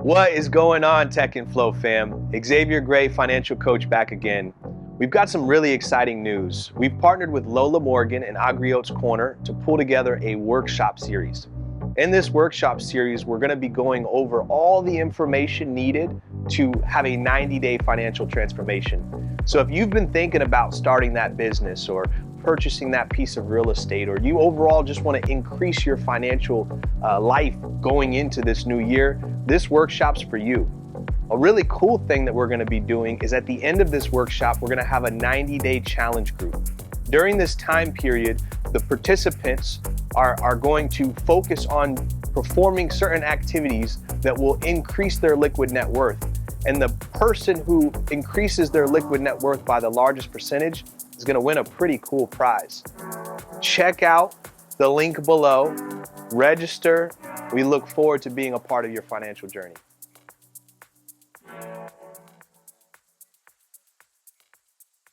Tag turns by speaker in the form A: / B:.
A: What is going on, Tech and Flow fam? Xavier Gray, financial coach, back again. We've got some really exciting news. We've partnered with Lola Morgan and Agriote's Corner to pull together a workshop series. In this workshop series, we're going to be going over all the information needed to have a 90-day financial transformation. So if you've been thinking about starting that business or purchasing that piece of real estate, or you overall just want to increase your financial life going into this new year, this workshop's for you. A really cool thing that we're going to be doing is at the end of this workshop, we're going to have a 90-day challenge group. During this time period, the participants are going to focus on performing certain activities that will increase their liquid net worth. And the person who increases their liquid net worth by the largest percentage is going to win a pretty cool prize. Check out the link below, register. We look forward to being a part of your financial journey.